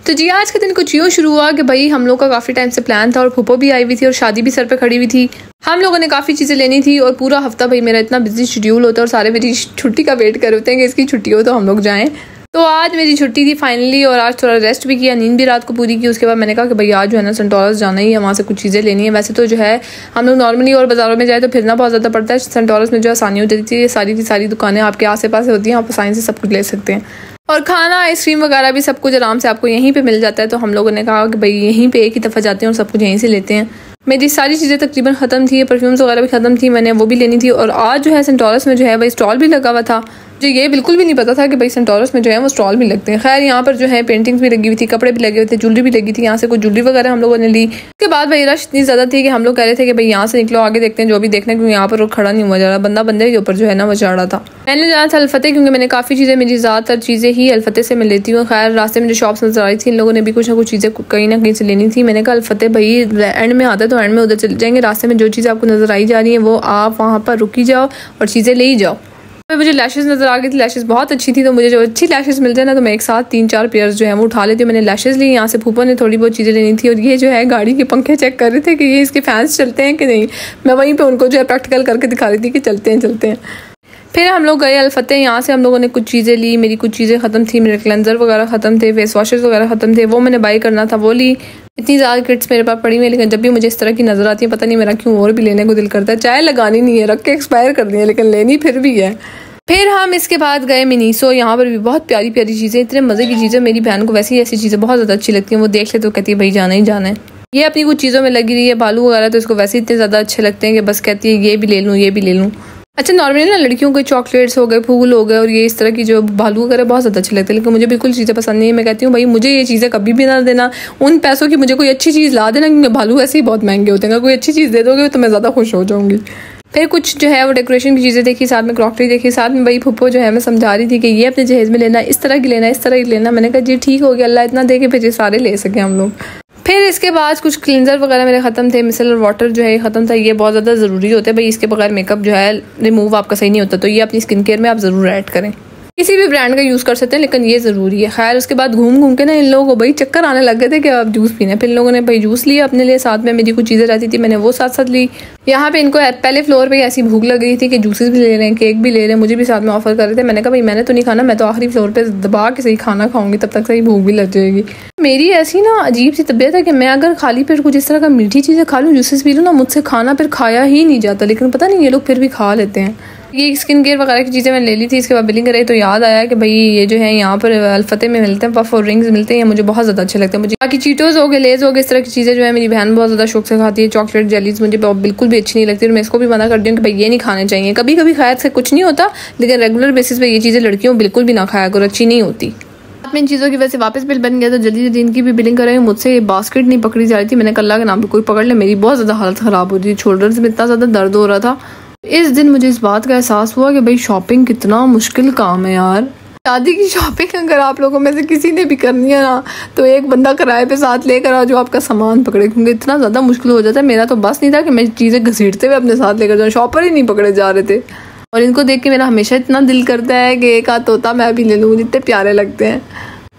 तो जी आज के दिन कुछ यूँ शुरू हुआ कि भाई हम लोग का काफ़ी टाइम से प्लान था और फूफो भी आई हुई थी और शादी भी सर पे खड़ी हुई थी। हम लोगों ने काफ़ी चीज़ें लेनी थी और पूरा हफ्ता भाई मेरा इतना बिजी शेड्यूल होता है और सारे मेरी छुट्टी का वेट कर होते हैं कि इसकी छुट्टी हो तो हम लोग जाएँ। तो आज मेरी छुट्टी थी फाइनली और आज थोड़ा रेस्ट भी किया, नींद भी रात को पूरी की। उसके बाद मैंने कहा कि भाई आज जो है ना सेंटोरस जाना ही है, वहाँ से कुछ चीज़ें लेनी है। वैसे तो जो है हम लोग नॉर्मली और बाज़ारों में जाए तो फिरना बहुत ज़्यादा पड़ता है, सेंटोरस में जो आसानी हो जाती है, सारी की सारी दुकानें आपके आस पास होती हैं, आप आसानी से सब कुछ ले सकते हैं और खाना आइसक्रीम वगैरह भी सब कुछ आराम से आपको यहीं पे मिल जाता है। तो हम लोगों ने कहा कि भाई यहीं पे एक ही दफ़ा जाते हैं और सब कुछ यहीं से लेते हैं। मेरी सारी चीज़ें तकरीबन ख़त्म थी, परफ्यूम्स वगैरह भी ख़त्म थी, मैंने वो भी लेनी थी। और आज जो है सेंटोरस में जो है भाई स्टॉल भी लगा हुआ था। मुझे ये बिल्कुल भी नहीं पता था कि भाई सेंटोरस में जो है वो स्टॉल भी लगते हैं। खैर यहाँ पर जो है पेंटिंग्स भी लगी हुई थी, कपड़े भी लगे हुए थे, ज्वेलरी भी लगी थी। यहाँ से कुछ ज्वेलरी वगैरह हम लोगों ने ली। उसके बाद भाई रश इतनी ज़्यादा थी कि हम लोग कह रहे थे कि भाई यहाँ से निकलो, आगे देखते हैं जो भी देखना है, क्योंकि यहाँ पर खड़ा नहीं हुआ जा रहा, बंदा बंदे के ऊपर जो है ना वो चढ़ रहा था। मैंने जाना था अलफतेह, क्योंकि मैंने काफ़ी चीज़ें, मेरी ज़्यादातर चीज़ें ही अलफतेह से मैं लेती हूँ। खैर रास्ते में जो शॉप्स नजर आई थी, इन लोगों ने भी कुछ ना कुछ चीज़ें कहीं ना कहीं से लेनी थी। मैंने कहा अलफतेह भाई एंड में आता है तो एंड में उधर चले जाएंगे, रास्ते में जो चीज़ आपको नजर आई जा रही है वो आप वहाँ पर रुकी जाओ और चीज़ें ले ही जाओ। मुझे लैशेस नज़र आ गई थी, लैशेस बहुत अच्छी थी, तो मुझे जो अच्छी लैशेस मिल जाए ना तो मैं एक साथ 3-4 पेयर्स जो है वो उठा लेती हूँ। मैंने लैशेस ली, यहाँ से फूफो ने थोड़ी बहुत चीज़ें लेनी थी और ये जो है गाड़ी के पंखे चेक कर रहे थे कि ये इसके फैंस चलते हैं कि नहीं। मैं वहीं पे उनको जो है प्रैक्टिकल करके दिखा रही थी कि चलते हैं। फिर हम लोग गए अलफतेह, यहाँ से हम लोगों ने कुछ चीज़ें ली। मेरी कुछ चीज़ें ख़त्म थी, मेरे क्लेंजर वगैरह ख़त्म थे, फेस वॉशेस वगैरह ख़त्म थे, वो मैंने बाई करना था, वो ली। इतनी ज़्यादा किट्स मेरे पास पड़ी हुई है, लेकिन जब भी मुझे इस तरह की नज़र आती है पता नहीं मेरा क्यों और भी लेने को दिल करता है। चाय लगानी नहीं है, रख के एक्सपायर कर दी है, लेकिन लेनी फिर भी है। फिर हम इसके बाद गए मिनीसो, यहाँ पर भी बहुत प्यारी प्यारी चीज़ें, इतने मज़े की चीज़ें। मेरी बहन को वैसे ही ऐसी चीज़ें बहुत ज़्यादा अच्छी लगती हैं, वो देख ले तो कहती है भाई जाना ही जाना है। ये अपनी कुछ चीज़ों में लगी रही है, बालू वगैरह तो इसको वैसे ही इतने ज़्यादा अच्छे लगते हैं कि बस कहती है ये भी ले लूँ, ये भी ले लूँ। अच्छा नॉर्मली ना लड़कियों के चॉकलेट्स हो गए, फूल हो गए और ये इस तरह की जो भालू वगैरह बहुत ज़्यादा अच्छे लगते हैं, लेकिन मुझे बिल्कुल चीज़ें पसंद नहीं है। मैं कहती हूँ भाई मुझे ये चीज़ें कभी भी ना देना, उन पैसों की मुझे कोई अच्छी चीज़ ला देना, क्योंकि भालू ऐसे ही बहुत महंगे होते हैं। अगर कोई अच्छी चीज़ दे दोगे तो मैं ज़्यादा खुश हो जाऊँगी। फिर कुछ जो है वो डेकोरेशन की चीज़ें देखी, साथ में क्रॉकरी देखी, साथ में भाई फूफो जो है मैं समझा रही थी कि ये अपने जहेज़ में लेना, इस तरह की लेना, इस तरह की लेना। मैंने कहा जी ठीक हो गया, अल्लाह इतना दे के भेजे सारे ले सके हम लोग। फिर इसके बाद कुछ क्लिनजर वगैरह मेरे ख़त्म थे, मिसलर वाटर जो है ख़त्म था, ये बहुत ज़्यादा ज़रूरी होता है भाई, इसके बगैर मेकअप जो है रिमूव आपका सही नहीं होता, तो ये अपनी स्किन केयर में आप ज़रूर ऐड करें। किसी भी ब्रांड का यूज़ कर सकते हैं लेकिन ये ज़रूरी है। खैर उसके बाद घूम के ना इन लोगों को भाई चक्कर आने लग गए थे कि अब जूस पीना है। फिर इन लोगों ने भाई जूस लिया अपने लिए, साथ में मेरी कुछ चीज़ें रहती थी मैंने वो साथ ली। यहाँ पे इनको पहले फ्लोर पे ऐसी भूख लग गई थी कि जूसेस भी ले रहे हैं, केक भी ले रहे हैं, मुझे भी साथ में ऑफर कर रहे थे। मैंने कहा भाई मैंने तो नहीं खाना, मैं तो आखिरी फ्लोर पे दबा के सही खाना खाऊंगी, तब तक सही भूख भी लग जाएगी। मेरी ऐसी ना अजीब सी तबीयत है कि मैं अगर खाली पेट कुछ इस तरह का मीठी चीज़ें खा लूँ, जूसेस पी लूँ ना, मुझसे खाना फिर खाया ही नहीं जाता। लेकिन पता नहीं ये लोग फिर भी खा लेते हैं। ये स्किन केयर वगैरह की चीज़ें मैंने ले ली थी। इसके बाद बिलिंग कराई तो याद आया कि भाई ये जो है यहाँ पर अलफतेह में मिलते हैं पफ और रिंग्स मिलते हैं, ये मुझे बहुत ज़्यादा अच्छे लगते हैं। मुझे बाकी चीटोज़ हो गए, लेज़ हो गए, इस तरह की चीज़ें जो है मेरी बहन बहुत ज़्यादा शौक से खाती है। चॉकलेट जेलीज मुझे बिल्कुल भी अच्छी नहीं लगती और मैं इसको भी मना करती हूँ कि भाई ये नहीं खाने चाहिए। कभी कभी खैर से कुछ नहीं होता, लेकिन रेगुलर बेसिस पर ये चीज़ें लड़कियों बिल्कुल भी ना खाया करो, अच्छी नहीं होती। में इन चीज़ों की वजह से वापस बिल बन गया तो जल्दी इनकी भी बिलिंग कराई। मुझसे ये बास्केट नहीं पकड़ी जा रही थी, मैंने कहा अल्लाह के नाम पे कोई पकड़ ले, मेरी बहुत ज़्यादा हालत ख़राब हो रही थी, शोल्डर्स में इतना ज़्यादा दर्द हो रहा था। इस दिन मुझे इस बात का एहसास हुआ कि भाई शॉपिंग कितना मुश्किल काम है यार। शादी की शॉपिंग अगर आप लोगों में से किसी ने भी करनी है ना तो एक बंदा किराए पे साथ लेकर आओ जो आपका सामान पकड़े, क्योंकि इतना ज़्यादा मुश्किल हो जाता है। मेरा तो बस नहीं था कि मैं चीज़ें घसीटते हुए अपने साथ लेकर जाऊँ, शॉपर ही नहीं पकड़े जा रहे थे। और इनको देख के मेरा हमेशा इतना दिल करता है कि एक आध तोता मैं भी ले लूँ, मुझे इतने प्यारे लगते हैं।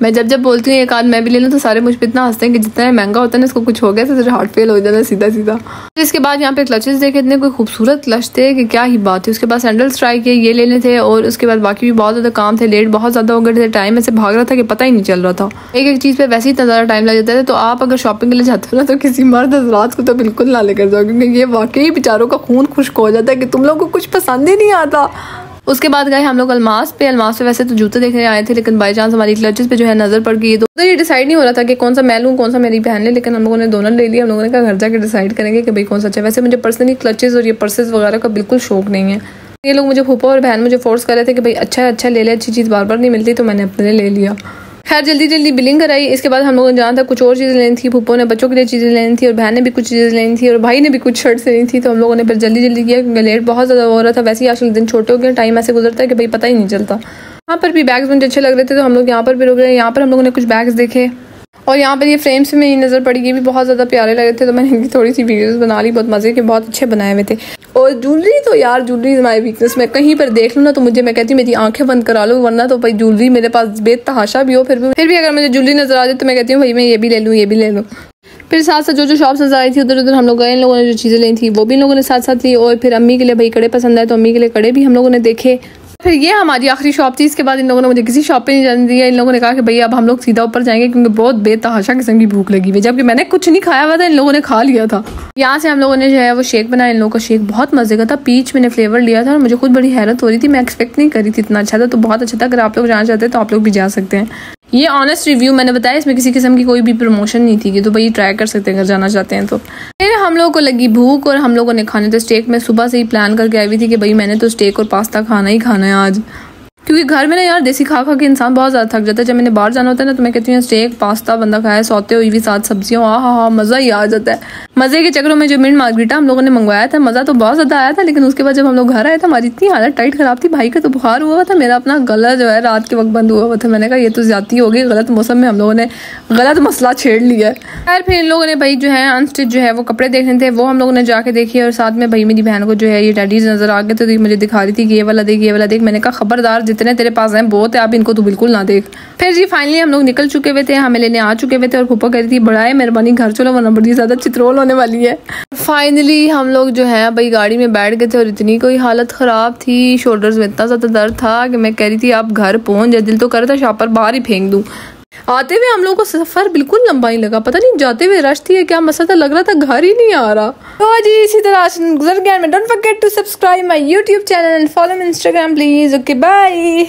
मैं जब बोलती हूँ एक आध मैं भी ले लूँ तो सारे मुझ पर इतना हंसते हैं कि जितना महंगा होता है ना इसको कुछ हो गया तो तेरा हार्ट फेल हो जाना सीधा। तो इसके बाद यहाँ पे क्लचेस देखे, इतने कोई खूबसूरत क्लच थे कि क्या ही बात है। उसके बाद सैंडल्स ट्राई किए, ये लेने थे और उसके बाद बाकी भी बहुत ज़्यादा काम थे, लेट बहुत ज़्यादा हो गए थे, टाइम ऐसे भाग रहा था कि पता ही नहीं चल रहा था। एक चीज़ पे वैसे ही इतना ज़्यादा टाइम लग जाता है। तो आप अगर शॉपिंग के लिए जाते हो ना तो किसी मर्द हज़रात को तो बिल्कुल ना लेकर जाओ, क्योंकि ये वाकई बेचारों का खून खुश्क हो जाता है कि तुम लोगों को कुछ पसंद ही नहीं आता। उसके बाद गए हम लोग अलमास पे वैसे तो जूते देखने आए थे, लेकिन बाई चांस हमारी क्लचेस पे जो है नज़र पड़ गई। तो ये डिसाइड नहीं हो रहा था कि कौन सा मैं लूँ कौन सा मेरी बहन ले, लेकिन हम लोगों ने दोनों ले लिया। हम लोगों ने कहा घर जाके डिसाइड करेंगे कि भाई कौन सा अच्छा है। वैसे मुझे पर्सनली क्लचेस और ये पर्सेस वगैरह का बिल्कुल शौक नहीं है। ये लोग मुझे फूफा और बहन मुझे फोर्स कर रहे थे कि भाई अच्छा ले ले, अच्छी चीज़ बार बार नहीं मिलती, तो मैंने अपने ले लिया। खैर जल्दी बिलिंग कराई। इसके बाद हम लोगों ने जाना था, कुछ और चीज़ें लेनी थी, फूफो ने बच्चों के लिए चीज़ें लेनी थी और बहन ने भी कुछ चीज़ें लेनी थी और भाई ने भी कुछ शर्ट्स लेनी थी। तो हम लोगों ने फिर जल्दी किया क्योंकि लेट बहुत ज़्यादा हो रहा था। वैसे ही आजकल दिन छोटे हो गए, टाइम ऐसे गुजरता है कि भाई पता ही नहीं चलता। यहाँ पर भी बैग्स मुझे अच्छे लग रहे थे तो हम लोग यहाँ पर भी रुक गए। यहाँ पर हम लोगों ने कुछ बैग्स देखे और यहाँ पर ये फ्रेम्स में नज़र पड़ी, ये भी बहुत ज़्यादा प्यारे लगे थे, तो मैंने इनकी थोड़ी सी वीडियोस बना ली, बहुत मज़े के, बहुत अच्छे बनाए हुए थे। और ज्वेलरी तो यार, ज्वेलरी हमारी वीकनेस, मैं कहीं पर देख लूँ ना तो मैं कहती हूँ मेरी आंखें बंद करा लो, वरना तो भाई ज्वेलरी मेरे पास बेतहाशा भी हो, फिर भी अगर मुझे ज्वेलरी नज़र आ जाए तो मैं कहती हूँ भाई मैं ये भी ले लूँ, ये भी ले लूँ। फिर साथ साथ जो शॉप्स नजर आई थी उधर उधर हम लोग गए, इन लोगों ने जो चीज़ें ली थी वो भी इन लोगों ने साथ साथ ली। और फिर अम्मी के लिए भाई कड़े पसंद आए तो अम्मी के लिए कड़े भी हम लोगों ने देखे। फिर ये हमारी आखिरी शॉप थी। इसके बाद इन लोगों ने मुझे किसी शॉप पे नहीं जाने दिया। इन लोगों ने कहा कि भाई अब हम लोग सीधा ऊपर जाएंगे क्योंकि बहुत बेतहाशा किस्म की भूख लगी हुई, जबकि मैंने कुछ नहीं खाया हुआ था, इन लोगों ने खा लिया था। यहाँ से हम लोगों ने जो है वो शेक बनाया। इन लोगों का शेक बहुत मजे का था, पीच मैंने फ्लेवर लिया था और मुझे खुद बड़ी हैरत हो रही थी, मैं एक्सपेक्ट नहीं करी थी इतना अच्छा था, तो बहुत अच्छा था। अगर आप लोग जाना चाहते हैं तो आप लोग भी जा सकते हैं। ये ऑनेस्ट रिव्यू मैंने बताया, इसमें किसी किस्म की कोई भी प्रमोशन नहीं थी, तो भाई ट्राई कर सकते हैं अगर जाना चाहते हैं तो। फिर हम लोगों को लगी भूख और हम लोगों ने खाने तो स्टेक में सुबह से ही प्लान करके आई हुई थी कि भाई मैंने तो स्टेक और पास्ता खाना ही खाना है आज, क्योंकि घर में ना यार देसी खा खा के इंसान बहुत ज़्यादा थक जाता है। जब मैंने बाहर जाना होता है ना तो मैं कहती हूँ स्टेक पास्ता बंदा खाए, सौते हुई भी साथ सब्जियों, हाँ मज़ा ही आ जाता है। मज़े के चक्रों में जो मिंट मार्गरीटा हम लोगों ने मंगवाया था, मज़ा तो बहुत ज़्यादा आया था, लेकिन उसके बाद जब हम लोग घर आए थे हमारी इतनी हालत टाइट ख़राब थी। भाई का तो बुखार हुआ था, मेरा अपना गला जो है रात के वक्त बंद हुआ था। मैंने कहा ये तो ज़्यादती हो गई, गलत मौसम में हम लोगों ने गलत मसला छेड़ लिया है। फिर इन लोगों ने भाई जो है अनस्टिच जो है वो कपड़े देखने थे, वो हम लोगों ने जाके देखिए। और साथ में भाई मेरी बहन को जो है ये टैडीज नज़र आ गए, तो मुझे दिखा रही थी कि ये वाला देख, ये वाला देख। मैंने कहा खबरदार, जितने तेरे पास हैं बहुत है, आप इनको तो बिल्कुल ना देख। फिर जी फाइनली हम लोग निकल चुके हुए थे, हमें लेने आ चुके हुए थे और फूफा कह रही थी बड़ा है मेहरबानी घर चलो वरना बड़ी ज्यादा चित्रोल होने वाली है। फाइनली हम लोग जो है भाई गाड़ी में बैठ गए थे और इतनी कोई हालत खराब थी, शोल्डर्स में इतना ज्यादा दर्द था कि मैं कह रही थी आप घर पहुंच जाए, दिल तो कर रहा था शॉपर बाहर ही फेंक दूं। आते हुए हम लोगों को सफर बिल्कुल लंबा ही लगा, पता नहीं जाते हुए रश थी या क्या मसला था, लग रहा था घर ही नहीं आ रहा। तो जी इसी तरह गुजर गया। Don't forget to subscribe my YouTube channel and follow me Instagram please. Okay bye.